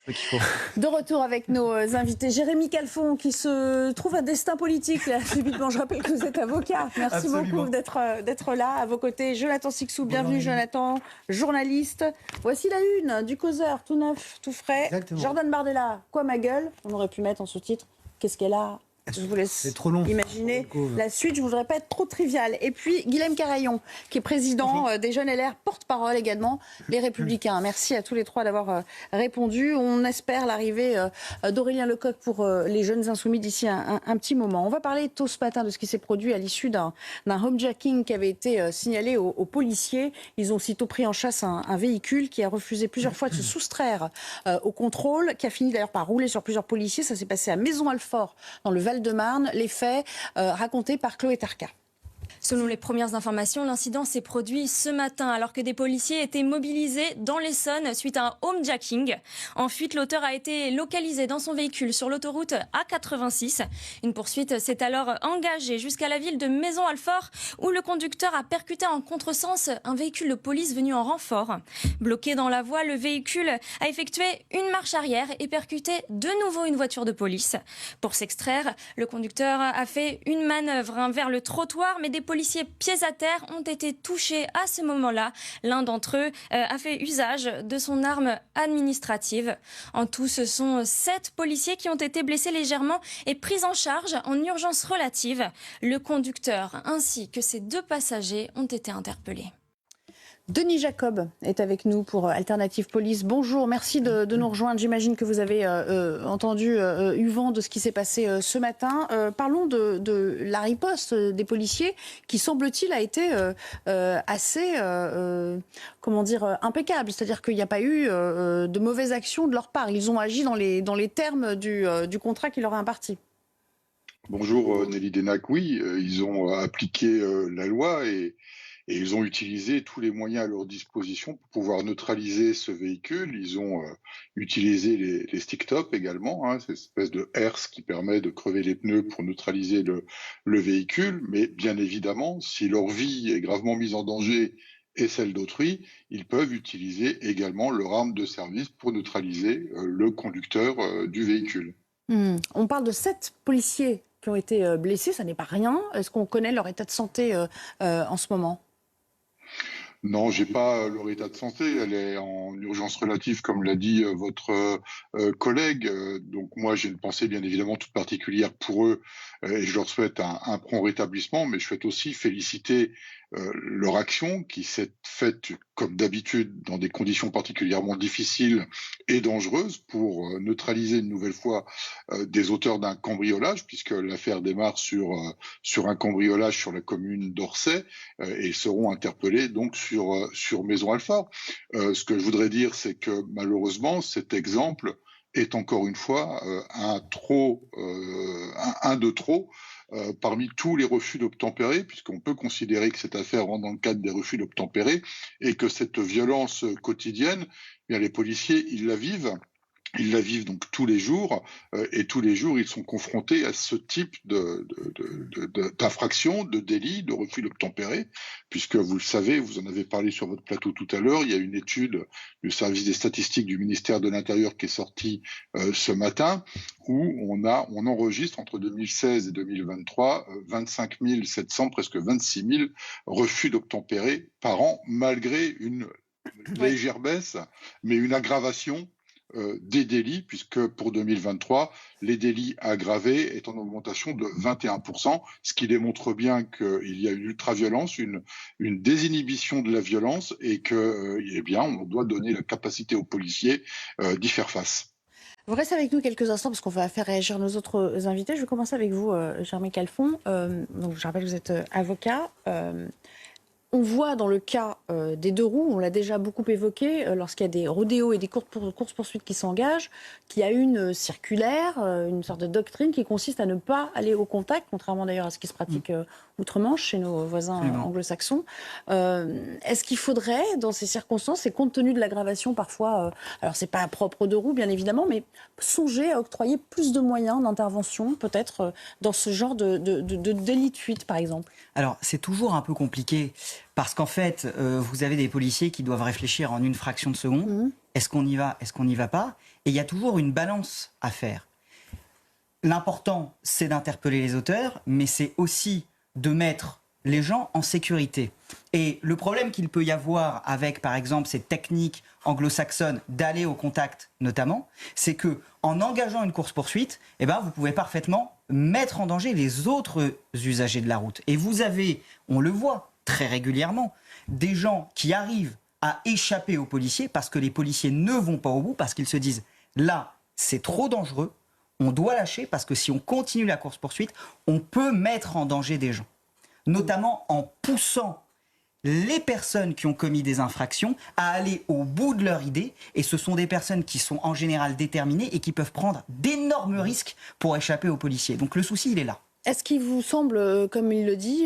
De retour avec nos invités. Jérémy Calfon qui se trouve un destin politique là, subitement. Je rappelle que vous êtes avocat. Merci Absolument. beaucoup d'être là. À vos côtés, Jonathan Sixou. Bienvenue Jonathan, journaliste. Voici la une du Causeur, tout neuf, tout frais. Exactement. Jordan Bardella, quoi ma gueule? On aurait pu mettre en sous-titre. Qu'est-ce qu'elle a? Je vous laisse trop long. imaginer la suite. Je ne voudrais pas être trop trivial. Et puis, Guilhem Carayon, qui est président des Jeunes LR, porte-parole également, les Républicains. Merci à tous les trois d'avoir répondu. On espère l'arrivée d'Aurélien Lecoq pour les Jeunes Insoumis d'ici un petit moment. On va parler tôt ce matin de ce qui s'est produit à l'issue d'un homejacking qui avait été signalé aux policiers. Ils ont aussitôt pris en chasse un véhicule qui a refusé plusieurs fois de se soustraire au contrôle, qui a fini d'ailleurs par rouler sur plusieurs policiers. Ça s'est passé à Maison-Alfort, dans le Val-de-Marne. Les faits racontés par Chloé Tarka. Selon les premières informations, l'incident s'est produit ce matin alors que des policiers étaient mobilisés dans l'Essonne suite à un homejacking. En fuite, l'auteur a été localisé dans son véhicule sur l'autoroute A86. Une poursuite s'est alors engagée jusqu'à la ville de Maison-Alfort où le conducteur a percuté en contresens un véhicule de police venu en renfort. Bloqué dans la voie, le véhicule a effectué une marche arrière et percuté de nouveau une voiture de police. Pour s'extraire, le conducteur a fait une manœuvre vers le trottoir, mais des policiers pieds à terre ont été touchés à ce moment-là. L'un d'entre eux a fait usage de son arme administrative. En tout, ce sont 7 policiers qui ont été blessés légèrement et pris en charge en urgence relative. Le conducteur ainsi que ses 2 passagers ont été interpellés. Denis Jacob est avec nous pour Alternative Police. Bonjour, merci de nous rejoindre. J'imagine que vous avez entendu, eu vent de ce qui s'est passé ce matin. Parlons de la riposte des policiers qui, semble-t-il, a été assez, impeccable. C'est-à-dire qu'il n'y a pas eu de mauvaises actions de leur part. Ils ont agi dans les termes du contrat qui leur est imparti. Bonjour Nelly Denac, oui, ils ont appliqué la loi et ils ont utilisé tous les moyens à leur disposition pour pouvoir neutraliser ce véhicule. Ils ont utilisé les stick-top également, cette espèce de herse qui permet de crever les pneus pour neutraliser le véhicule. Mais bien évidemment, si leur vie est gravement mise en danger et celle d'autrui, ils peuvent utiliser également leur arme de service pour neutraliser le conducteur du véhicule. On parle de 7 policiers qui ont été blessés, ça n'est pas rien. Est-ce qu'on connaît leur état de santé en ce moment ? Non, j'ai pas leur état de santé. Elle est en urgence relative, comme l'a dit votre collègue. Donc moi, j'ai une pensée bien évidemment toute particulière pour eux et je leur souhaite un prompt rétablissement. Mais je souhaite aussi féliciter leur action qui s'est faite comme d'habitude dans des conditions particulièrement difficiles et dangereuses pour neutraliser une nouvelle fois des auteurs d'un cambriolage, puisque l'affaire démarre sur un cambriolage sur la commune d'Orsay et ils seront interpellés donc sur Maison-Alfort. Ce que je voudrais dire, c'est que malheureusement, cet exemple est encore une fois un de trop parmi tous les refus d'obtempérer, puisqu'on peut considérer que cette affaire rentre dans le cadre des refus d'obtempérer et que cette violence quotidienne, eh bien les policiers, ils la vivent. Ils la vivent donc tous les jours et tous les jours, ils sont confrontés à ce type d'infraction, de délit, de refus d'obtempérer, puisque vous le savez, vous en avez parlé sur votre plateau tout à l'heure, il y a une étude du service des statistiques du ministère de l'Intérieur qui est sortie ce matin, où on enregistre entre 2016 et 2023 25 700, presque 26 000 refus d'obtempérer par an, malgré une légère baisse, mais une aggravation des délits, puisque pour 2023, les délits aggravés est en augmentation de 21%, ce qui démontre bien qu'il y a une ultra-violence, une désinhibition de la violence et que, on doit donner la capacité aux policiers d'y faire face. Vous restez avec nous quelques instants parce qu'on va faire réagir nos autres invités. Je vais commencer avec vous, Jérémy Calfon. Donc, je rappelle que vous êtes avocat. On voit dans le cas des 2 roues, on l'a déjà beaucoup évoqué, lorsqu'il y a des rodéos et des courses-poursuites qui s'engagent, qu'il y a une circulaire, une sorte de doctrine qui consiste à ne pas aller au contact, contrairement d'ailleurs à ce qui se pratique outre-Manche, chez nos voisins anglo-saxons. Est-ce qu'il faudrait, dans ces circonstances, et compte tenu de l'aggravation parfois, alors c'est pas propre aux 2 roues bien évidemment, mais songer à octroyer plus de moyens d'intervention, peut-être dans ce genre de délit de fuite, par exemple? Alors, c'est toujours un peu compliqué, parce qu'en fait, vous avez des policiers qui doivent réfléchir en une fraction de seconde. Est-ce qu'on y va? Est-ce qu'on n'y va pas? Et il y a toujours une balance à faire. L'important, c'est d'interpeller les auteurs, mais c'est aussi de mettre les gens en sécurité. Et le problème qu'il peut y avoir avec, par exemple, ces techniques anglo-saxonnes d'aller au contact, notamment, c'est que en engageant une course-poursuite, vous pouvez parfaitement mettre en danger les autres usagers de la route. Et vous avez, on le voit très régulièrement, des gens qui arrivent à échapper aux policiers parce que les policiers ne vont pas au bout, parce qu'ils se disent « là, c'est trop dangereux, on doit lâcher parce que si on continue la course-poursuite, on peut mettre en danger des gens. » Notamment en poussant les personnes qui ont commis des infractions à aller au bout de leur idée. Et ce sont des personnes qui sont en général déterminées et qui peuvent prendre d'énormes risques pour échapper aux policiers. Donc le souci, il est là. Est-ce qu'il vous semble, comme il le dit,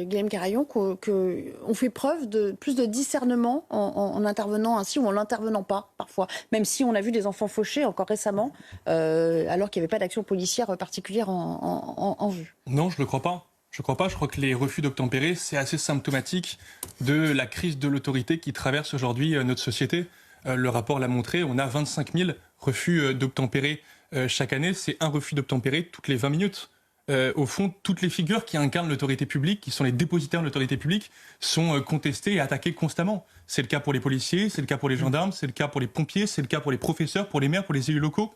Guillaume Carayon, qu'on fait preuve de plus de discernement en intervenant ainsi ou en n'intervenant pas, parfois? Même si on a vu des enfants fauchés encore récemment, alors qu'il n'y avait pas d'action policière particulière en vue. Non, je ne le crois pas. Je crois que les refus d'obtempérer, c'est assez symptomatique de la crise de l'autorité qui traverse aujourd'hui notre société. Le rapport l'a montré, on a 25 000 refus d'obtempérer chaque année. C'est un refus d'obtempérer toutes les 20 minutes. Au fond, toutes les figures qui incarnent l'autorité publique, qui sont les dépositaires de l'autorité publique, sont contestées et attaquées constamment. C'est le cas pour les policiers, c'est le cas pour les gendarmes, c'est le cas pour les pompiers, c'est le cas pour les professeurs, pour les maires, pour les élus locaux.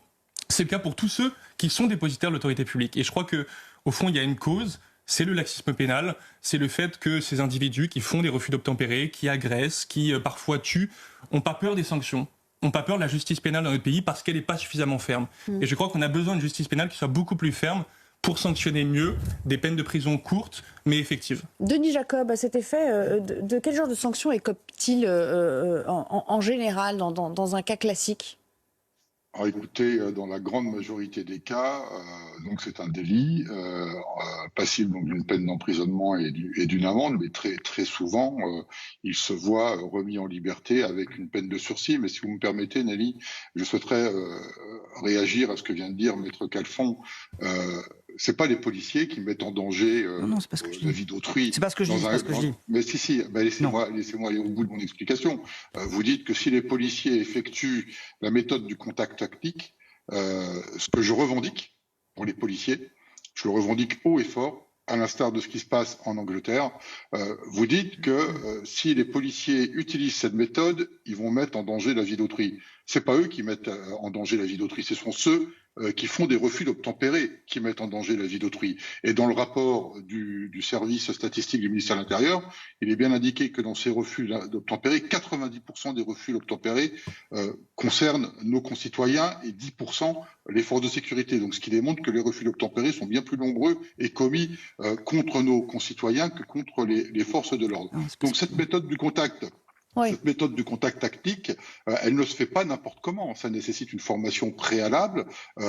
C'est le cas pour tous ceux qui sont dépositaires de l'autorité publique. Et je crois qu'au fond, il y a une cause. C'est le laxisme pénal, c'est le fait que ces individus qui font des refus d'obtempérer, qui agressent, qui parfois tuent, n'ont pas peur des sanctions, n'ont pas peur de la justice pénale dans notre pays parce qu'elle n'est pas suffisamment ferme. Et je crois qu'on a besoin d'une justice pénale qui soit beaucoup plus ferme pour sanctionner mieux des peines de prison courtes mais effectives. Denis Jacob, à cet effet, de quel genre de sanctions écope-t-il en général dans un cas classique? Alors écoutez, dans la grande majorité des cas, donc c'est un délit passible donc d'une peine d'emprisonnement et d'une amende, mais très souvent, il se voit remis en liberté avec une peine de sursis. Mais si vous me permettez, Nelly, je souhaiterais réagir à ce que vient de dire Maître Calfon. C'est pas les policiers qui mettent en danger la vie d'autrui. C'est pas ce que je dis. Mais si, laissez-moi aller au bout de mon explication. Vous dites que si les policiers effectuent la méthode du contact tactique, ce que je revendique pour les policiers, je le revendique haut et fort, à l'instar de ce qui se passe en Angleterre. Vous dites que si les policiers utilisent cette méthode, ils vont mettre en danger la vie d'autrui. C'est pas eux qui mettent en danger la vie d'autrui, ce sont ceux qui font des refus d'obtempérer qui mettent en danger la vie d'autrui. Et dans le rapport du service statistique du ministère de l'Intérieur, il est bien indiqué que dans ces refus d'obtempérer, 90% des refus d'obtempérer concernent nos concitoyens et 10% les forces de sécurité. Donc ce qui démontre que les refus d'obtempérer sont bien plus nombreux et commis contre nos concitoyens que contre les forces de l'ordre. Donc cette méthode du contact... Oui. Cette méthode du contact tactique, elle ne se fait pas n'importe comment. Ça nécessite une formation préalable,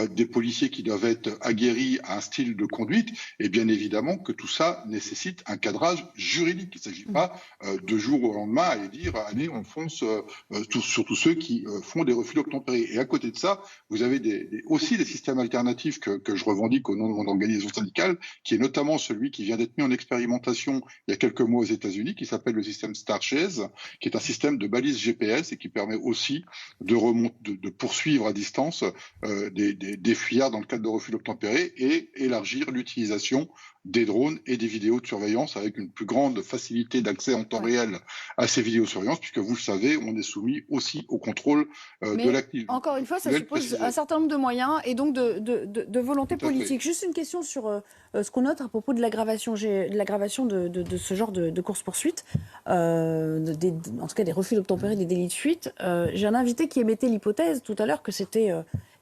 des policiers qui doivent être aguerris à un style de conduite, et bien évidemment que tout ça nécessite un cadrage juridique. Il ne s'agit pas de jour au lendemain aller dire « allez, on fonce sur tous ceux qui font des refus d'obtempérer ». Et à côté de ça, vous avez aussi des systèmes alternatifs que je revendique au nom de mon organisation syndicale, qui est notamment celui qui vient d'être mis en expérimentation il y a quelques mois aux États-Unis, qui s'appelle le système Starchase, qui est un système de balise GPS et qui permet aussi de poursuivre à distance des fuyards dans le cadre de refus d'obtempérer et élargir l'utilisation des drones et des vidéos de surveillance avec une plus grande facilité d'accès en temps réel à ces vidéosurveillances, puisque vous le savez, on est soumis aussi au contrôle de l'activité. Encore une fois, ça suppose un certain nombre de moyens et donc de volonté politique. Juste une question sur ce qu'on note à propos de l'aggravation de ce genre de course-poursuite, en tout cas des refus d'obtempérer, des délits de fuite. J'ai un invité qui émettait l'hypothèse tout à l'heure que c'était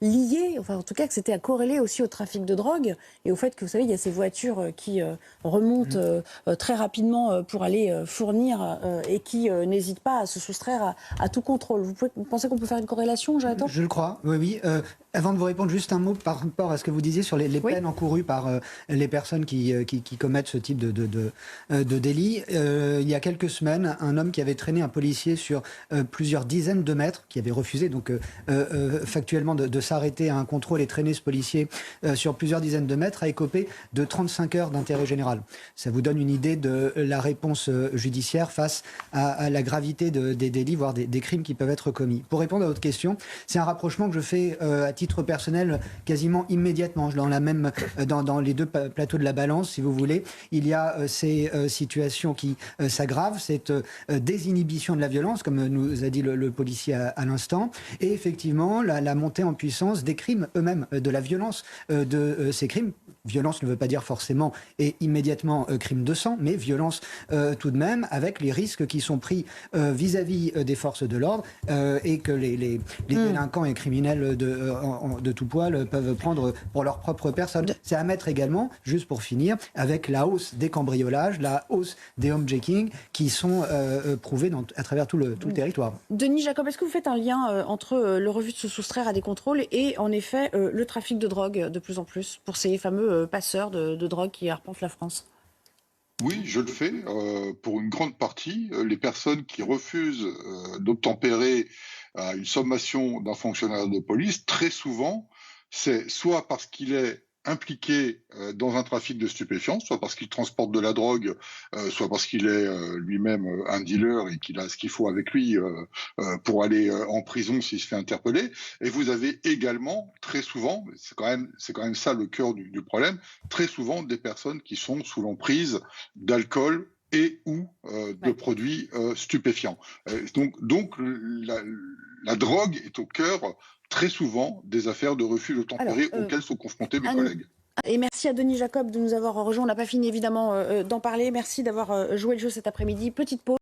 lié, enfin en tout cas que c'était à corréler aussi au trafic de drogue et au fait que vous savez il y a ces voitures qui remontent très rapidement pour aller fournir et qui n'hésitent pas à se soustraire à tout contrôle. Vous pensez qu'on peut faire une corrélation, Jonathan ? Je le crois, oui. Avant de vous répondre, juste un mot par rapport à ce que vous disiez sur les Oui. peines encourues par les personnes qui commettent ce type de délit. Il y a quelques semaines, un homme qui avait traîné un policier sur plusieurs dizaines de mètres, qui avait refusé donc factuellement de s'arrêter à un contrôle et traîner ce policier sur plusieurs dizaines de mètres, a écopé de 35 heures d'intérêt général. Ça vous donne une idée de la réponse judiciaire face à la gravité des délits, voire des crimes qui peuvent être commis. Pour répondre à votre question, c'est un rapprochement que je fais à titre personnel quasiment immédiatement. Dans les deux plateaux de la balance, si vous voulez, il y a ces situations qui s'aggravent, cette désinhibition de la violence, comme nous a dit le policier à l'instant, et effectivement la montée en puissance des crimes eux-mêmes, de la violence de ces crimes. Violence ne veut pas dire forcément et immédiatement crime de sang, mais violence tout de même, avec les risques qui sont pris vis-à-vis des forces de l'ordre et que les délinquants et criminels de tout poil peuvent prendre pour leur propre personne. C'est à mettre également, juste pour finir, avec la hausse des cambriolages, la hausse des homejacking qui sont prouvés à travers tout le territoire. Denis Jacob, est-ce que vous faites un lien entre le refus de se soustraire à des contrôles et en effet le trafic de drogue de plus en plus pour ces fameux passeurs de drogue qui arpentent la France? Oui, je le fais. Pour une grande partie, les personnes qui refusent d'obtempérer à une sommation d'un fonctionnaire de police, très souvent, c'est soit parce qu'il est impliqué dans un trafic de stupéfiants, soit parce qu'il transporte de la drogue, soit parce qu'il est lui-même un dealer et qu'il a ce qu'il faut avec lui pour aller en prison s'il se fait interpeller. Et vous avez également, très souvent, c'est quand même ça le cœur du problème, très souvent des personnes qui sont sous l'emprise d'alcool et ou de produits stupéfiants. Donc la drogue est au cœur très souvent des affaires de refus d'obtempérer auxquelles sont confrontés mes collègues. Et merci à Denis Jacob de nous avoir rejoints. On n'a pas fini évidemment d'en parler. Merci d'avoir joué le jeu cet après-midi. Petite pause.